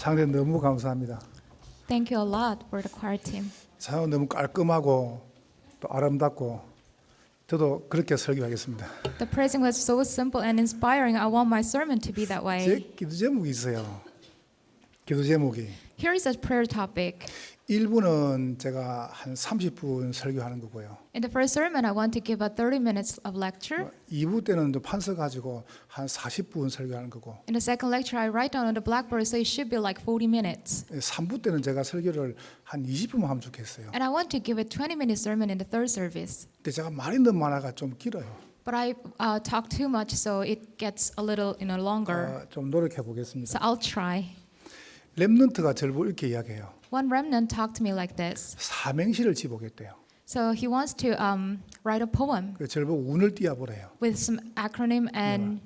상대 너무 감사합니다. Thank you a lot for the choir team. 사연 너무 깔끔하고 또 아름답고 저도 그렇게 설교하겠습니다. The praising was so simple and inspiring. I want my sermon to be that 제 way. 기도 제목이 있어요. 기도 제목이 Here is a prayer topic. 1부는 제가 한 30분 설교하는 거고요. In the first sermon, I want to give a 30 minutes of lecture. 2부 때는 좀 판서 가지고 한 40분 설교하는 거고 In the second lecture, I write down on the blackboard, so it should be like 40 minutes. 3부 때는 제가 설교를 한 20분만 하면 좋겠어요. And I want to give a 20-minute sermon in the third service. 근데 제가 말이 너무 많아가 좀 길어요. But I talk too much, so it gets a little, longer. 좀 노력해 보겠습니다. So I'll try. 렘넌트가 저를 보고 이렇게 이야기해요. One remnant talked to me like this. 삼행시를 지보겠대요. So he wants to write a poem 그래서 저를 보고 운을 띄워보래요. with some acronym and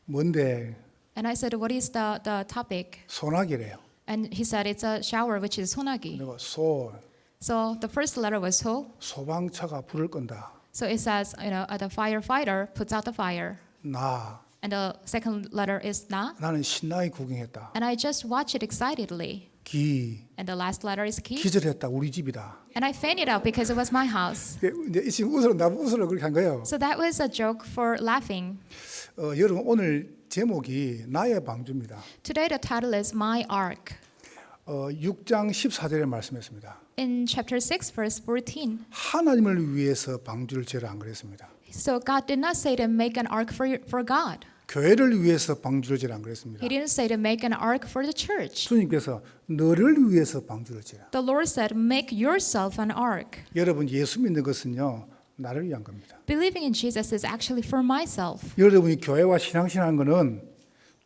뭔데? I said, what is the topic? 소나기래요. And he said it's a shower, which is 소나기. 그리고 소, So the first letter was 소. 소방차가 불을 끈다. So it says, the firefighter puts out the fire. 나, And the second letter is 나. 나는 신나게 구경했다. And I just watched it excitedly. 기, And the last letter is 기. 기절했다. 우리 집이다. And I fainted out because it was my house. 이제 이 친구 나보고 웃으러 그렇게 한 거예요. So that was a joke for laughing. 여러분 오늘 제목이 나의 방주입니다. Today the title is My Ark. 6장 14절에 말씀했습니다. In chapter 6, verse 14. 하나님을 위해서 방주를 지으라 안 그랬습니다. So God did not say to make an ark for God. 교회를 위해서 방주를 지으라 안 그랬습니다. He didn't say to make an ark for the church. 주님께서 너를 위해서 방주를 지으라. The Lord said, make yourself an ark. 여러분 예수 믿는 것은요 나를 위한 겁니다. Believing in Jesus is actually for myself. 여러분이 교회와 신앙생활하는 것은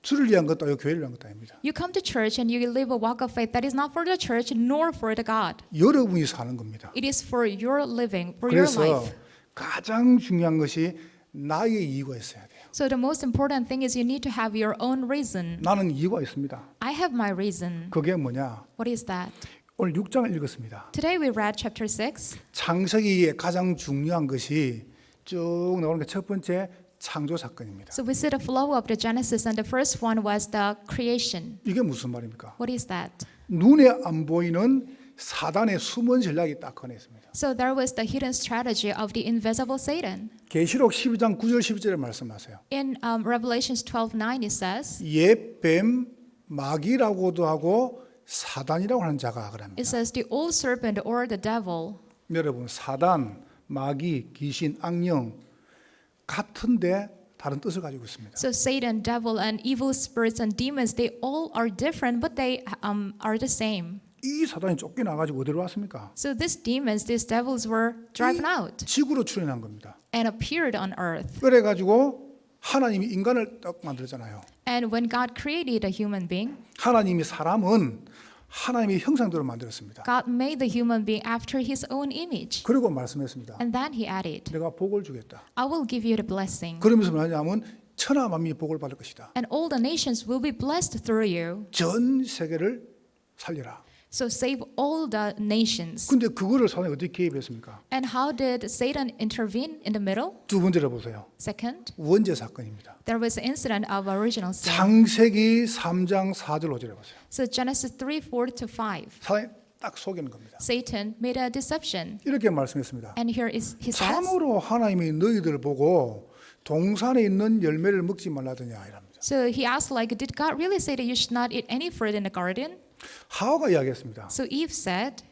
주를 위한 것도 아니고 교회를 위한 것도 아닙니다. You come to church and you live a walk of faith that is not for the church nor for the God. 여러분이 사는 겁니다. It is for your living, for your 그래서 life. 가장 중요한 것이 나의 이유가 있어야 돼요. So the most important thing is you need to have your own reason. 나는 이유가 있습니다. I have my reason. 그게 뭐냐? What is that? 오늘 6장을 읽었습니다. Today we read chapter 6. 창세기의 가장 중요한 것이 쭉 나오는 게 첫 번째 창조 사건입니다. So we see the flow of the Genesis, and the first one was the creation. 이게 무슨 말입니까? What is that? 눈에 안 보이는 사단의 숨은 전략이 딱 꺼냈습니다. So there was the hidden strategy of the invisible Satan. 계시록 12장 9절 10절에 말씀하세요. In Revelations 12:9 it says, 옛뱀 마귀라고도 하고 사단이라고 하는 자가 그럽니다. it says the old serpent or the devil. 여러분 사단, 마귀, 귀신, 악령 같은데 다른 뜻을 가지고 있습니다. So Satan, devil, and evil spirits and demons, they all are different, but they are the same. 이 사단이 쫓겨나가지고 어디로 왔습니까? So these demons, these devils were driven out 지구로 출현한 겁니다. and appeared on earth. 그래가지고 하나님이 인간을 딱 만들었잖아요. And when God created a human being, 하나님이 사람은 하나님의 형상대로 만들었습니다. God made the human being after His own image. 그리고 말씀했습니다. And then He added, 내가 복을 주겠다. I will give you the blessing. 그러면서 뭐냐면 천하 만민이 복을 받을 것이다. And all the nations will be blessed through you. 전 세계를 살려라. So save all the nations. 근데 그거를 사단이 어떻게 개입했습니까? And how did Satan intervene in the middle? 두 번째로 보세요. Second, 원죄 사건입니다. there was an incident of original sin. 창세기 3장 4절 5절에 보세요. So Genesis 3:4-5. 사단이 딱 속이는 겁니다. Satan made a deception. 이렇게 말씀했습니다. And here is he says, 참으로 하나님이 너희들 보고 동산에 있는 열매를 먹지 말라더냐 이랍니다. so he asked like, did God really say that you should not eat any fruit in the garden? 하와가 이야기했습니다. So Eve said,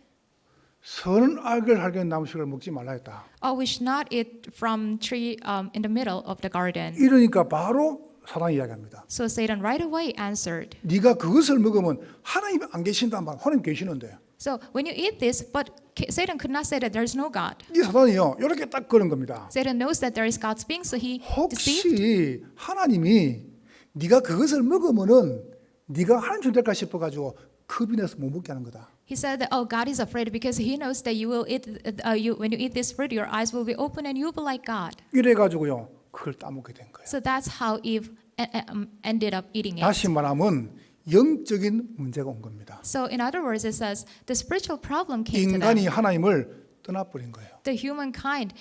선은 알걸 알게 나무식을 먹지 말라 했다. oh, we should not eat from tree in the middle of the garden. 이러니까 바로 사단이 이야기합니다. So Satan right away answered, 네가 그것을 먹으면 하나님이 안 계신단 말. 하나님 계시는데. so when you eat this, but Satan could not say that there is no God. 이 사단이요. 이렇게 딱 그런 겁니다. Satan knows that there is God's being, so he deceived. 혹시 하나님이 네가 그것을 먹으면은 네가 하나님 존재할까 싶어가지고 겁이 나서 못 먹게 하는 거다. He said that, oh, God is afraid because he knows that you will eat, when you eat this fruit, your eyes will be open and you will be like God. 이래가지고요. 그걸 따먹게 된 거예요. So that's how Eve ended up eating it. 다시 말하면 영적인 문제가 온 겁니다. So in other words, it says the spiritual problem came to 인간이 them. 하나님을 떠나버린 거예요. The humankind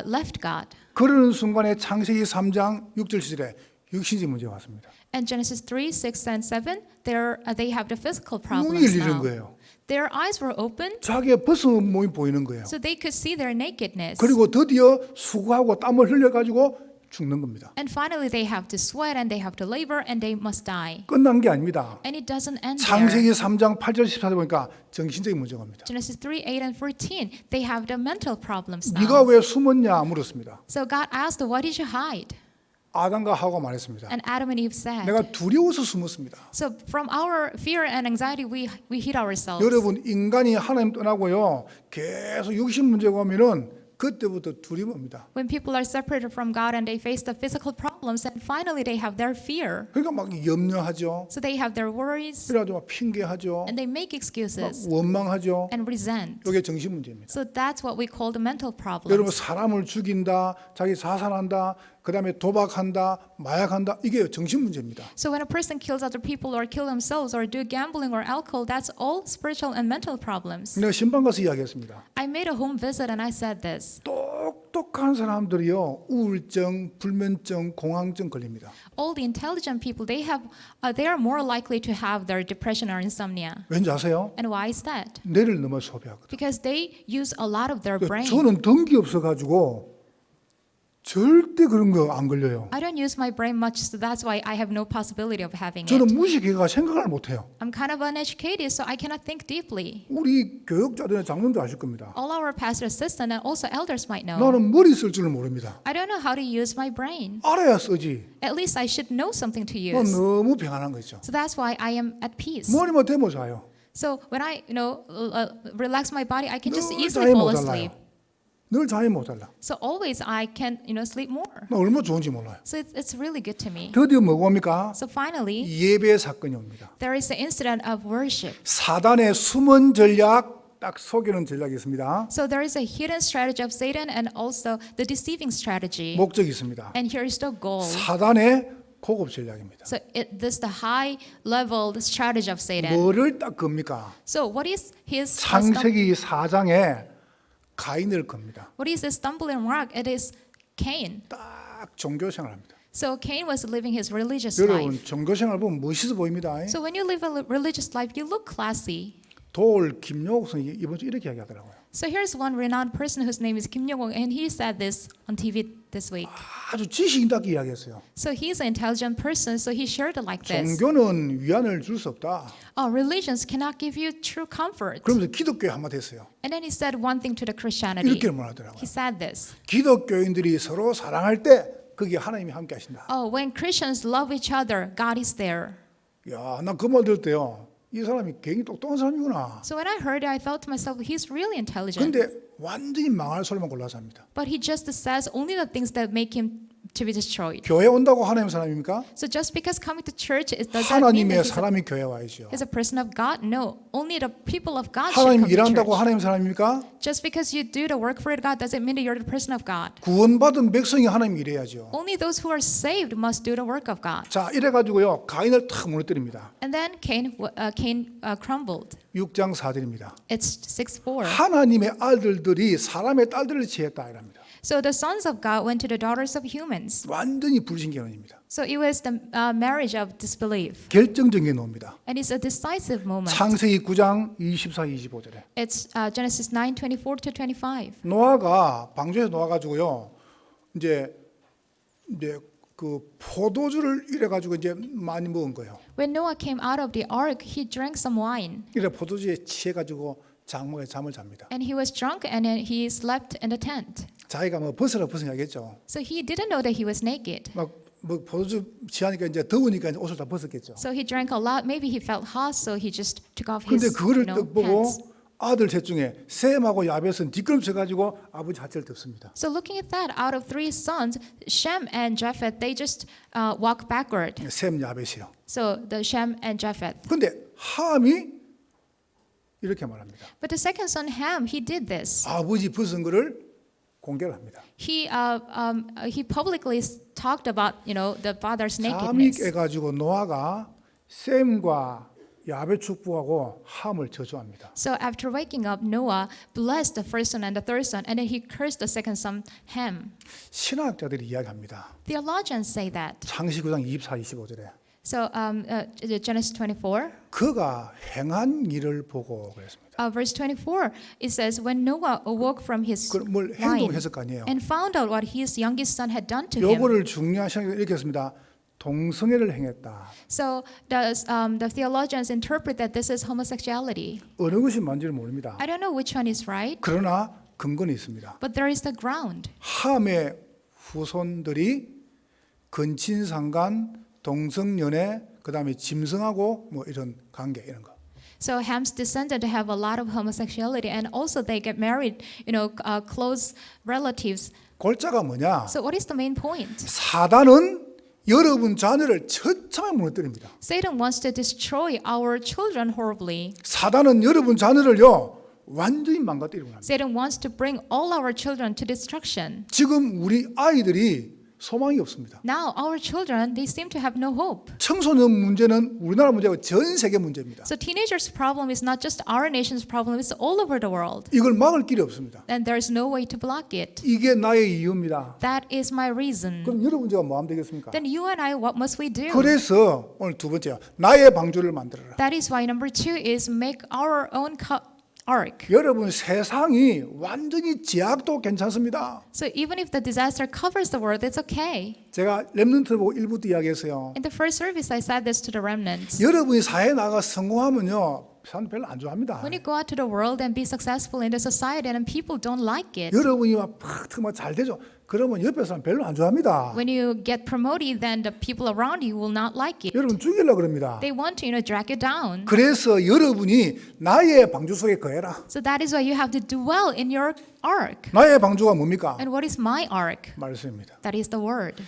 left God. 그러는 순간에 창세기 3장 6절 7절에 육신적 문제가 왔습니다. And Genesis 3, 6, and 7, they have the physical 눈이 problems 열리는 now. 거예요. Their eyes were open, 자기의 벗은 몸이 보이는 거예요. so they could see their nakedness. 그리고 드디어 수고하고 땀을 흘려가지고 죽는 겁니다. And finally, they have to sweat and they have to labor and they must die. 끝난 게 아닙니다. And it doesn't end there. 창세기 3장 8절 14절 보니까 정신적인 문제가 옵니다. Genesis 3, 8, and 14, they have the mental problems now. 네가 왜 숨었냐 물었습니다. So God asked, why did you hide? 아담과 하와가 말했습니다. And Adam and Eve said, 내가 두려워서 숨었습니다. so from our fear and anxiety, we hid ourselves. 여러분 인간이 하나님 떠나고요 계속 육신 문제가 오면은 그때부터 두려움 옵니다. When people are separated from God and they face the physical problems, and finally they have their fear. 그러니까 막 염려하죠. So they have their worries 그래가지고 막 핑계하죠. and they make 막 excuses 원망하죠. and resent. 이게 정신 문제입니다. So that's what we call the mental 여러분 problems. 사람을 죽인다, 자기 자살한다, 그 다음에 도박한다, 마약한다 이게 정신 문제입니다. So when a person kills other people or kill themselves or do gambling or alcohol, that's all spiritual and mental problems. 내가 신방 가서 이야기했습니다. I made a home visit and I said this. 똑똑한 사람들이요 우울증, 불면증, 공황증 걸립니다. All the intelligent people, they are more likely to have their depression or insomnia. 왠지 아세요? And why is that? 뇌를 너무 소비하거든요. Because they use a lot of their brain. 저는 덩기 없어가지고 절대 그런 거 안 걸려요. I don't use my brain much, so that's why I have no possibility of having 저는 it. 무식해가 생각을 못해요. I'm kind of uneducated, so I cannot think deeply. 우리 교육자들은 장로도 아실 겁니다. All our pastor assistant and also elders might know. 나는 머리 쓸 줄을 모릅니다. I don't know how to use my brain. 알아야 쓰지. At least I should know something to 난 use. 너무 평안한 거 있죠. So that's why I am at peace. 머리만 대면 자요. So when I, relax my body, I can just 늘 easily 잠이 fall 못 asleep. 잘라요. 늘 잠이 못 잘라. So always I can, sleep more. 나 얼마나 좋은지 몰라요. So it's really good to me. 드디어 뭐가 옵니까? So finally, 예배 사건이 옵니다. there is the incident of worship. 사단의 숨은 전략 딱 속이는 전략이 있습니다. So there is a hidden strategy of Satan and also the deceiving strategy. 목적이 있습니다. And here is the goal. 사단의 고급 전략입니다. So this the high level strategy of Satan. 뭐를 딱 겁니까? So what is his 창세기 4장에 가인을 겁니다. what is his stumbling block? It is Cain. 딱 종교 생활합니다. So Cain was living his religious 여러분 life. 종교 생활 보면 멋있어 보입니다. So when you live a religious life, you look classy. 도올 김용옥 선생이 이번 주 이렇게 이야기하더라고요. So here's one renowned person whose name is Kim Yong-won, and he said this on TV this week. 아주 지식 있게 이야기했어요. So he's an intelligent person, so he shared it like this. 종교는 위안을 줄 수 없다. Oh, religions cannot give you true comfort. 그러면서 기독교에 한마디 했어요. And then he said one thing to the Christianity. 이렇게 말하더라고요. He said this. 기독교인들이 서로 사랑할 때 거기에 하나님이 함께 하신다. Oh, when Christians love each other, God is there. 야, 나 그 말 들을 때요. 이 사람이 굉장히 똑똑한 사람이구나. So when I heard it, I thought to myself, he's really intelligent. 근데 완전히 망할 소리만 골라서 합니다. But he just says only the things that make him to be destroyed. 교회 온다고 하나님 사람입니까? So just because coming to church, it does that mean 하나님의 that 사람이 교회 와야죠. he's a person of God? No, only the people of God should 하나님 come to 일한다고 church. 하나님 사람입니까? Just because you do the work for God doesn't mean that you're the person of God. 구원받은 백성이 하나님 일해야죠. Only those who are saved must do the work of God. 자, 이래가지고요 가인을 탁 무너뜨립니다. And then Cain crumbled. 6장 4절입니다. It's 6:4. 하나님의 아들들이 사람의 딸들을 취했다 이랍니다. So the sons of God went to the daughters of humans. 완전히 불신경원입니다. So it was the marriage of disbelief. 결정적인 놈입니다. And it's a decisive moment. 창세기 9장 24, 25절에 It's Genesis 9:24 to 25. 노아가 방주에서 놓아가지고요 이제 그 포도주를 이래 가지고 이제 많이 먹은 거예요. When Noah came out of the ark, he drank some wine. 이래 포도주에 취해 가지고 장막에 잠을 잡니다. And he was drunk and then he slept in the tent. 자기가 뭐 벗으라겠죠. So he didn't know that he was naked. 막 뭐 포도주 취하니까 이제 더우니까 이제 옷을 다 벗었겠죠. So he drank a lot. Maybe he felt hot, so he just took off 근데 his 그거를 딱 보고 pants. 아들 셋 중에 셈하고 야벳은 뒷걸음쳐 가지고 아버지 hat를 덮습니다. So looking at that, out of 3 sons, Shem and Japheth, they just walk backward. 셈 야벳이요. So the Shem and Japheth. 근데 함이 이렇게 말합니다. But the second son, Ham, he did this. 아버지 벗은 거를 공개를 합니다. He publicly talked about the father's 잠이 nakedness. 깨가지고 노아가 셈과 야베 축복하고 함을 저주합니다. So after waking up, Noah blessed the first son and the third son, and then he cursed the second son, Ham. 신학자들이 이야기합니다. Theologians say that. 창세기 9장 24, 25절에 So Genesis 24, 그가 행한 일을 보고 그랬습니다. verse 24, it says, when Noah awoke from his 그걸 뭘 wine 행동했을 거 아니에요. and found out what his youngest son had done to him. 요거를 중요한 신학자들이 이렇게 했습니다. 동성애를 행했다. So the theologians interpret that this is homosexuality. 어느 것이 맞는지를 모릅니다. I don't know which one is right, 그러나 근거는 있습니다. but there is the ground. 함의 후손들이 근친상간, 동성연애, 그다음에 짐승하고 뭐 이런 관계 이런 거. So Ham's descendant have a lot of homosexuality, and also they get married, close relatives. 골자가 뭐냐? So what is the main point? 사단은 여러분 자녀를 처참하게 무너뜨립니다. Satan wants to destroy our children horribly. 사단은 여러분 자녀를요 완전히 망가뜨리고 합니다. Satan wants to bring all our children to destruction. 지금 우리 아이들이 소망이 없습니다. Now our children, they seem to have no hope. 청소년 문제는 우리나라 문제고 전 세계 문제입니다. So teenagers' problem is not just our nation's problem, it's all over the world. 이걸 막을 길이 없습니다. And there's no way to block it. 이게 나의 이유입니다. That is my reason. 그럼 여러분 제가 뭐 하면 되겠습니까? Then you and I, what must we do? 그래서 오늘 두 번째요. 나의 방주를 만들어라. That is why number 2 is make our own ark. 여러분 세상이 완전히 제약도 괜찮습니다. So even if the disaster covers the world, it's okay. 제가 렘넌트 보고 1부 때 이야기했어요. In the first service, I said this to the remnants. 여러분이 사회에 나가 성공하면요. 사람 별로 안 좋아합니다. When you go out to the world and be successful in the society and people don't like it. 여러분이 막잘 되죠. 그러면 옆에 사람 별로 안 좋아합니다. When you get promoted, then the people around you will not like it. 여러분 죽이려고 그럽니다. They want to, drag you down. 그래서 여러분이 나의 방주 속에 거해라. So that is why you have to dwell in your ark. 나의 방주가 뭡니까? And what is my ark? 말씀입니다. That is the word.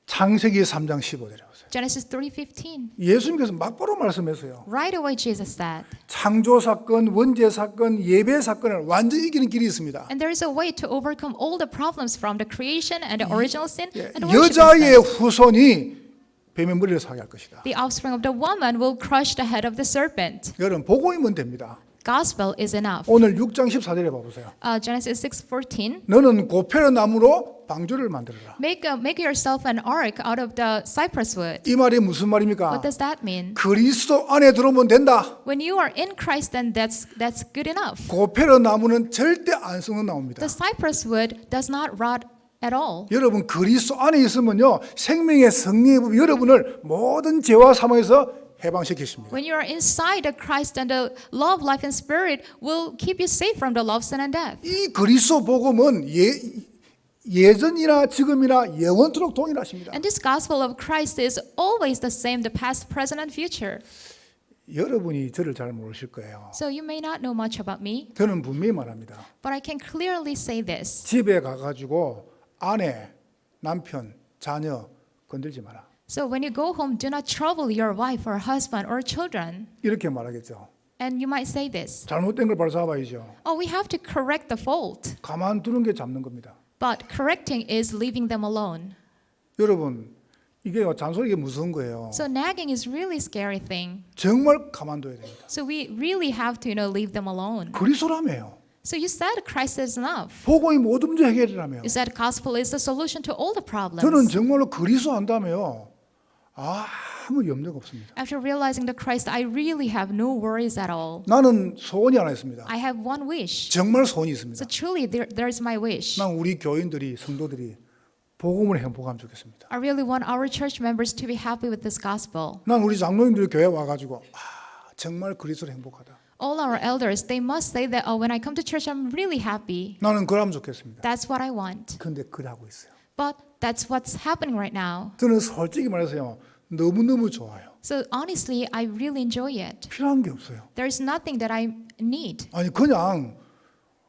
창세기 3장 15절에 보세요. Genesis 3:15. 예수님께서 막바로 말씀했어요. Right away Jesus said. 창조 사건, 원죄 사건, 예배 사건을 완전히 이기는 길이 있습니다. And there is a way to overcome all the problems from the creation and the original sin and the worship 여자의 incense. 후손이 뱀의 머리를 사게 할 것이다. The offspring of the woman will crush the head of the serpent. 여러분 복음이면 됩니다. Gospel is enough. 오늘 6장 14절에 봐보세요. Genesis 6:14. 너는 고페르 나무로 방주를 만들어라. Make yourself an ark out of the cypress wood. 이 말이 무슨 말입니까? What does that mean? 그리스도 안에 들어오면 된다. When you are in Christ, then that's good enough. 고페르 나무는 절대 안 썩는 나무입니다. The cypress wood does not rot at all. 여러분 그리스도 안에 있으면요 생명의 성령의 법이 여러분을 모든 죄와 사망에서 해방시키십니다. When you are inside of Christ, and the love, life, and spirit will keep you safe from the love, sin, and death. 이 그리스도 복음은 예전이나 지금이나 영원토록 동일하십니다. And this gospel of Christ is always the same, the past, present, and future. 여러분이 저를 잘 모르실 거예요. So you may not know much about me, 저는 분명히 말합니다. but I can clearly say this. 집에 가가지고 아내, 남편, 자녀 건들지 마라. So when you go home, do not trouble your wife or husband or children. 이렇게 말하겠죠. And you might say this. 잘못된 걸 바로 잡아야죠. Oh, we have to correct the fault. 가만두는 게 잡는 겁니다. But correcting is leaving them alone. 여러분 이게 잔소리 이게 무서운 거예요. So nagging is really scary thing. 정말 가만둬야 됩니다. So we really have to, leave them alone. 그리스도라며요. So you said Christ is enough. 복음이 모든 문제 해결이라며요. You said gospel is the solution to all the 저는 problems. 정말로 그리스도 안다며요. 아무 염려가 없습니다. After realizing the Christ, I really have no worries at all. 나는 소원이 하나 있습니다. I have one wish. 정말 소원이 있습니다. So truly, there's my wish. 난 우리 교인들이 성도들이 복음을 행복하면 좋겠습니다. I really want our church members to be happy with this gospel. 난 우리 장로님들이 교회 와가지고 정말 그리스도로 행복하다. All our elders, they must say that, when I come to church, I'm really happy. 나는 그러면 좋겠습니다. That's what I want. 근데 그러고 있어요. But that's what's happening right now. 저는 솔직히 말해서요. 너무너무 좋아요. So honestly, I really enjoy it. 필요한 게 없어요. There's nothing that I need. 아니 그냥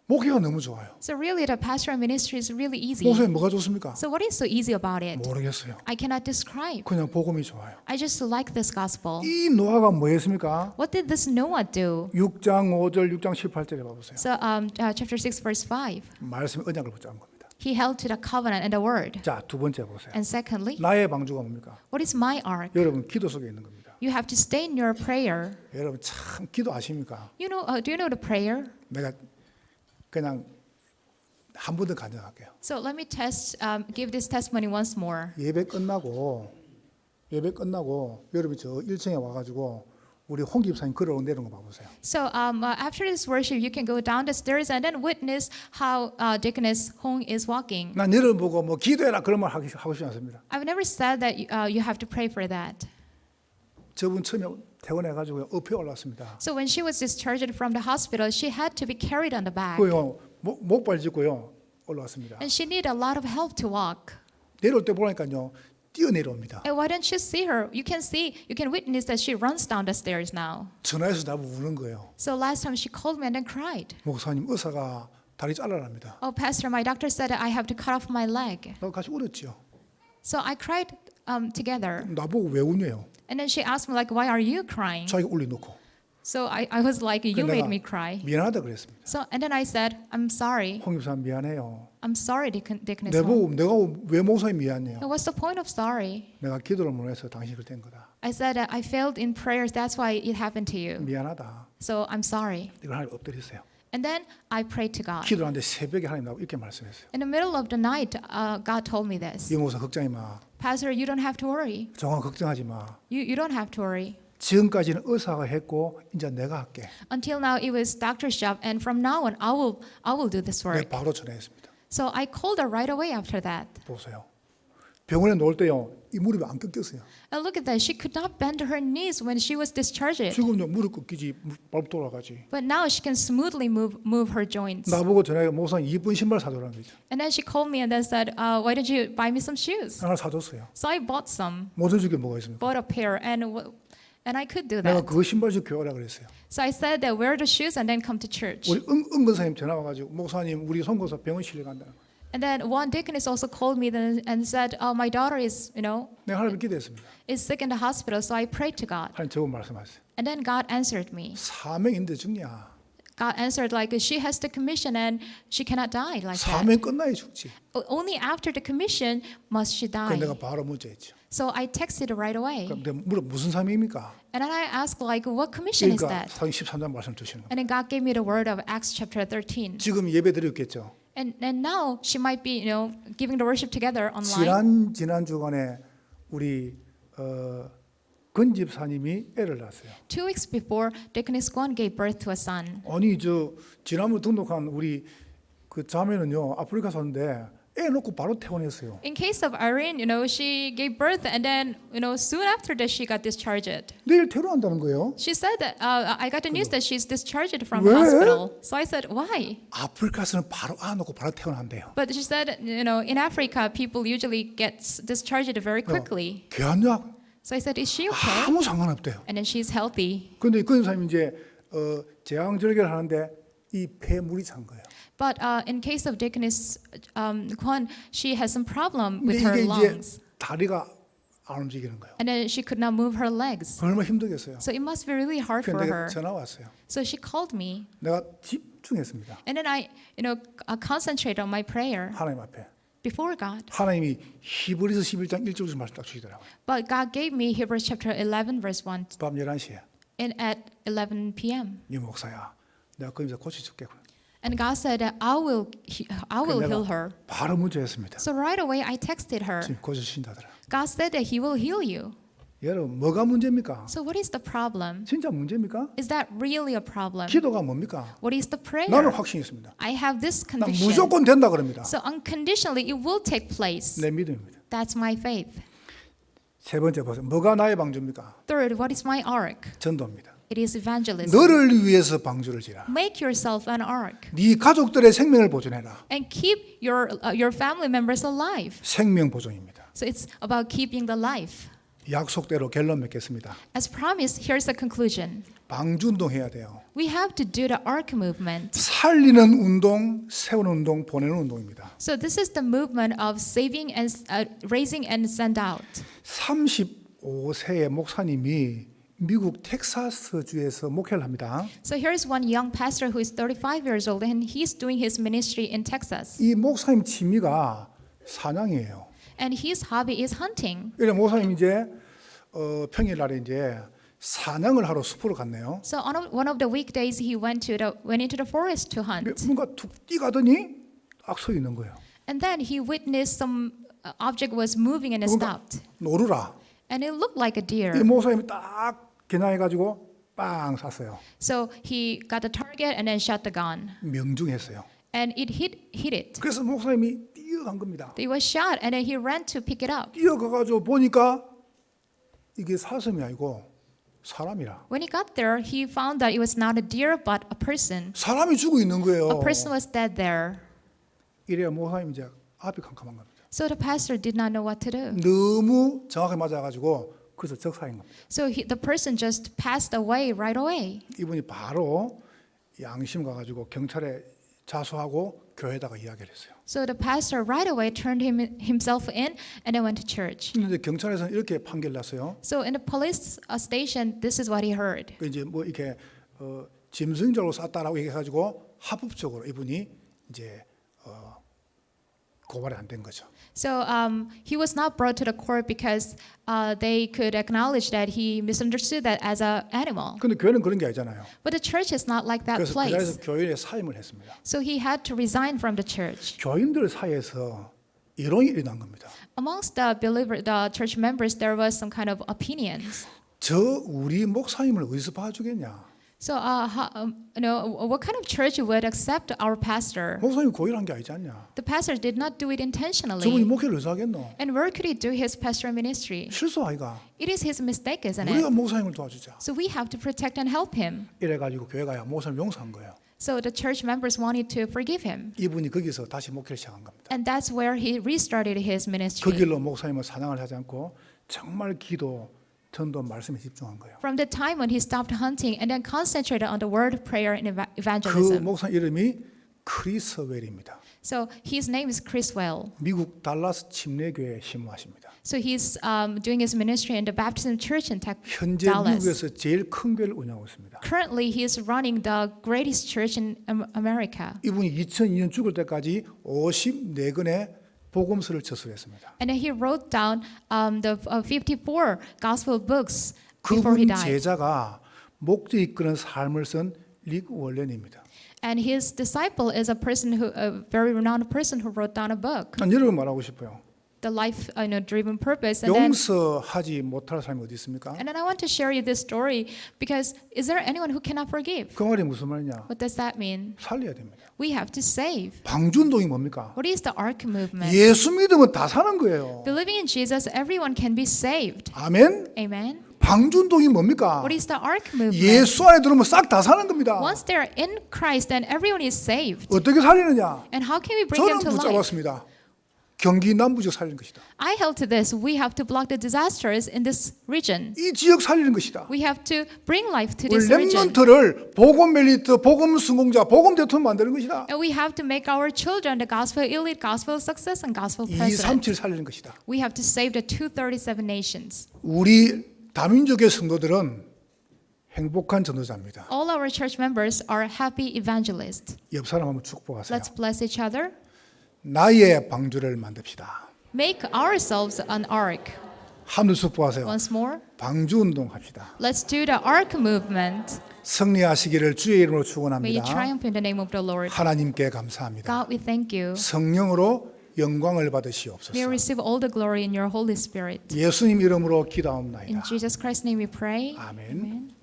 목회가 너무 좋아요. So really, the pastoral ministry is really easy. 목사님 뭐가 좋습니까? So what is so easy about it? 모르겠어요. I cannot describe. 그냥 복음이 좋아요. I just like this gospel. 이 노아가 뭐했습니까? What did this Noah do? 6장 5절, 6장 7, 8절에 봐보세요. So chapter 6, verse 5. 말씀 언약을 붙잡은 겁니다. He held to the covenant and the word. 자, 두 번째 보세요. And secondly, 나의 방주가 뭡니까? what is my ark? 여러분 기도 속에 있는 겁니다. You have to stay in your prayer. 여러분 참 기도 아십니까? You know, do you know the prayer? 내가 그냥 한 번 더 간증할게요. So let me give this testimony once more. 예배 끝나고 여러분이 저 1층에 와가지고 우리 홍 집사님 걸어 내려오는 거 봐보세요. So after this worship, you can go down the stairs and then witness how Deaconess Hong is walking. 난 너를 보고 뭐 기도해라 그런 말 하고 싶지 않습니다. I've never said that you have to pray for that. 저분 처음에 퇴원해가지고 엎에 올랐습니다. So when she was discharged from the hospital, she had to be carried on the back. 그요 목발 짚고요 올라왔습니다. And she needed a lot of help to walk. 내려올 때 보니까요 뛰어내려옵니다. And why don't you see her? You can witness that she runs down the stairs now. 전화해서 나보고 우는 거예요. So last time she called me and then cried. 목사님 의사가 다리 잘라랍니다. Oh, Pastor, my doctor said that I have to cut off my leg. 나 같이 울었죠. So I cried together. 나보고 왜 우냐요? And then she asked me like, why are you crying? 자기가 울려놓고. So I was like, you 내가 made me cry. 미안하다 그랬습니다. So and then I said, I'm sorry. 홍 집사님 미안해요. I'm sorry, Deaconess Hong. 내가 왜 목사님 미안해요? What's the point of sorry? 내가 기도를 못해서 당신을 된 거다. I said that I failed in prayers. That's why it happened to you. 미안하다. So I'm sorry. 이걸 하나님 엎드리세요. And then I prayed to God. 기도하는데 새벽에 하나님 나고 이렇게 말씀했어요. In the middle of the night, God told me this. 이 목사 걱정하지 마. Pastor, you don't have to worry. 정황 걱정하지 마. You don't have to worry. 지금까지는 의사가 했고 이제 내가 할게. Until now, it was doctor's job, and from now on, I will do this 내가 work. 바로 전화했습니다. So I called her right away after that. 보세요. 병원에 놓을 때요 이 무릎이 안 꺾였어요. And look at that. She could not bend her knees when she was discharged. 지금요 무릎 꺾이지 발 돌아가지. But now she can smoothly move her joints. 나보고 전화해 목사님 이쁜 신발 사줘라는 거죠. And then she called me and then said, why don't you buy me some shoes? 하나 사줬어요. So I bought some, 못 해줄 게 뭐가 있습니까? bought a pair, and I could do 내가 that. 그 신발 좀 교환하라 그랬어요. So I said that wear the shoes and then come to church. 우리 은근사님 전화 와가지고 목사님 우리 송교사 병원 실려간다. And then one deaconess also called me and said, my daughter is, 내가 하나님 기도했습니다. is sick in the hospital. So I prayed to God. 하나님 저거 말씀하세요. And then God answered me. 사명인데 죽냐? God answered like she has the commission and she cannot die like that. 사명 끝나야 죽지. Only after the commission must she 그래서 die. 내가 바로 문자했죠. So I texted her right away. 그럼 내가 물어 무슨 사명입니까? And then I asked like, what commission is 그러니까 that? 사도행 13장 말씀 주시는 거. And then God gave me the word of Acts chapter 13. 지금 예배 드렸겠죠. And now she might be, giving the worship together online. 지난 주간에 우리 건 집사님이 애를 낳았어요. 2 weeks before, Deaconess Kwon gave birth to a son. 아니 저 지난번 등록한 우리 그 자매는요 아프리카 사는데 애 놓고 바로 퇴원했어요. In case of Irene, she gave birth and then, soon after that she got discharged. 내일 퇴원한다는 거예요. She said that I got the news that she's discharged from 왜? hospital. So I said, why? 아프리카에서는 바로 안 놓고 바로 퇴원한대요. But she said, in Africa, people usually get discharged very quickly. 개안약 So I said, is she okay? 아무 상관없대요. And then she's healthy. 그런데 그 사람이 이제 제왕절개를 하는데 이 폐물이 찬 거예요. But in case of Deaconess Kwon, she has some problem 근데 with her 이게 lungs. 이제 다리가 안 움직이는 거예요. And then she could not move her legs. 얼마나 힘들겠어요. So it must be really hard for 그런데 her. 전화 왔어요. So she called me. 내가 집중했습니다. And then I concentrated on my prayer 하나님 앞에. before God. 하나님이 히브리서 11장 1절 말씀 딱 주시더라고요. But God gave me Hebrews chapter 11 verse 1 밤 11시에 and at 11 p.m. 네 목사야 내가 거기서 고쳐줄게. And God said that I will heal her. 바로 문자했습니다. So right away I texted her. 지금 고쳐주신다더라. God said that He will heal you. 여러분 뭐가 문제입니까? So what is the problem? 진짜 문제입니까? Is that really a problem? 기도가 뭡니까? What is the prayer? 나는 확신이 있습니다. I have this 난 conviction. 무조건 된다 그럽니다. So unconditionally it will take place. 내 믿음입니다. That's my faith. 세 번째 보세요. 뭐가 나의 방주입니까? Third, what is my ark? 전도입니다. It is evangelism. 너를 위해서 방주를 지라. Make yourself an ark 네 가족들의 생명을 보존해라. and keep your family members alive. 생명 보존입니다. So it's about keeping the life. 약속대로 결론 맺겠습니다. As promised, here's the conclusion. 방주 운동 해야 돼요. We have to do the ark movement. 살리는 운동, 세우는 운동, 보내는 운동입니다. So this is the movement of saving and raising and send out. 35세의 목사님이 미국 텍사스 주에서 목회를 합니다. So here's one young pastor who is 35 years old and he's doing his ministry in Texas. 이 목사님 취미가 사냥이에요. And his hobby is hunting. 이래 목사님 이제 평일날에 이제 사냥을 하러 숲으로 갔네요. So on one of the weekdays, he went into the forest to hunt. 뭔가 툭 뛰가더니 딱 서 있는 거예요. And then he witnessed some object was moving and it 뭔가 stopped. 노루라. And it looked like a 이 deer. 목사님이 딱 겨냥해가지고 빵 쐈어요. So he got the target and then shot the gun. 명중했어요. And it hit it. 그래서 목사님이 뛰어간 겁니다. It was shot and then he ran to pick it up. 뛰어가가지고 보니까 이게 사슴이 아니고 사람이라. When he got there, he found that it was not a deer but a person. 사람이 죽어 있는 거예요. A person was dead there. 이래야 목사님이 이제 앞이 캄캄한 겁니다. So the pastor did not know what to do. 너무 정확하게 맞아가지고 그래서 적사인 겁니다. So the person just passed away right away. 이분이 바로 양심 가가지고 경찰에 자수하고 교회에다가 이야기를 했어요. So the pastor right away turned himself in and then went to church. 근데 경찰에서는 이렇게 판결 났어요. So in the police station, this is what he heard. 그 이제 뭐 이렇게 짐승적으로 쐈다라고 얘기해가지고 합법적으로 이분이 이제 고발이 안 된 거죠. So he was not brought to the court because they could acknowledge that he misunderstood that as an animal. 근데 교회는 그런 게 아니잖아요. But the church is not like that 그래서 그 place. 자리에서 교회에 사임을 했습니다. So he had to resign from the church. 교인들 사이에서 이론이 일어난 겁니다. Amongst the church members, there was some kind of opinions. 저 우리 목사님을 어디서 봐주겠냐? So, what kind of church would accept our pastor? 목사님 고일한 게 아니지 않냐? The pastor did not do it 저분이 intentionally. 목회를 어디서 하겠노? And where could he do his pastoral ministry? 실수 아이가? It is his mistake, isn't 우리가 it? 목사님을 도와주자. So we have to protect and help him. 이래가지고 교회가 목사님 용서한 거예요. So the church members wanted to forgive him. 이분이 거기서 다시 목회를 시작한 겁니다. And that's where he restarted his 그 ministry. 길로 목사님은 사냥을 하지 않고 정말 기도, 전도, 말씀에 집중한 거예요. From the time when he stopped hunting and then concentrated on the word, prayer, and 그 evangelism. 목사 이름이 크리스웰입니다. So his name is Chris Well. 미국 달라스 침례교회 신무하십니다. So he's doing his ministry in the Baptist Church in 현재 Dallas. 미국에서 제일 큰 교회를 운영하고 있습니다. Currently, he is running the greatest church in America. 이분이 2002년 죽을 때까지 54권의 복음서를 저술했습니다. And then he wrote down the 54 gospel books before he 그분 died. 제자가 목재 이끄는 삶을 쓴 릭 월렌입니다. And his disciple is a very renowned person who wrote down a book, 난 여러분 말하고 싶어요. The Life Driven Purpose. And then 용서하지 못할 사람이 어디 있습니까? I want to share you this story because is there anyone who cannot forgive? 그 말이 무슨 말이냐? What does that mean? 살려야 됩니다. We have to save. 방주운동이 뭡니까? What is the Ark movement? 예수 믿으면 다 사는 거예요. Believing in Jesus, everyone can be saved. 아멘. Amen. 방주운동이 뭡니까? What is the Ark movement? 예수 안에 들어오면 싹 다 사는 겁니다. Once they're in Christ, then everyone is saved. 어떻게 살리느냐? And how can we bring 저는 them to life? 붙잡았습니다. 경기 남부지역 살리는 것이다. I held to this. We have to block the disasters in this region. 이 지역 살리는 것이다. We have to bring life to 우리 this region. 렘넌트를 복음 멜리트, 복음 성공자, 복음 대통령 만드는 것이다. And we have to make our children the gospel elite, gospel success, and gospel president. 237 살리는 것이다. We have to save the 237 nations. 우리 다민족의 성도들은 행복한 전도자입니다. All our church members are happy evangelists. 옆 사람 한번 축복하세요. Let's bless each other. 나의 방주를 만듭시다. Make ourselves an ark. 한번 축복하세요. Once more. 방주 운동합시다. Let's do the ark movement. 승리하시기를 주의 이름으로 May you 축원합니다. triumph in the name of the Lord. 하나님께 감사합니다. God, we thank you. 성령으로 영광을 May 받으시옵소서. you receive all the glory in your Holy Spirit. 예수님 이름으로 In 기도하옵나이다. Jesus Christ's name we pray. 아멘. Amen.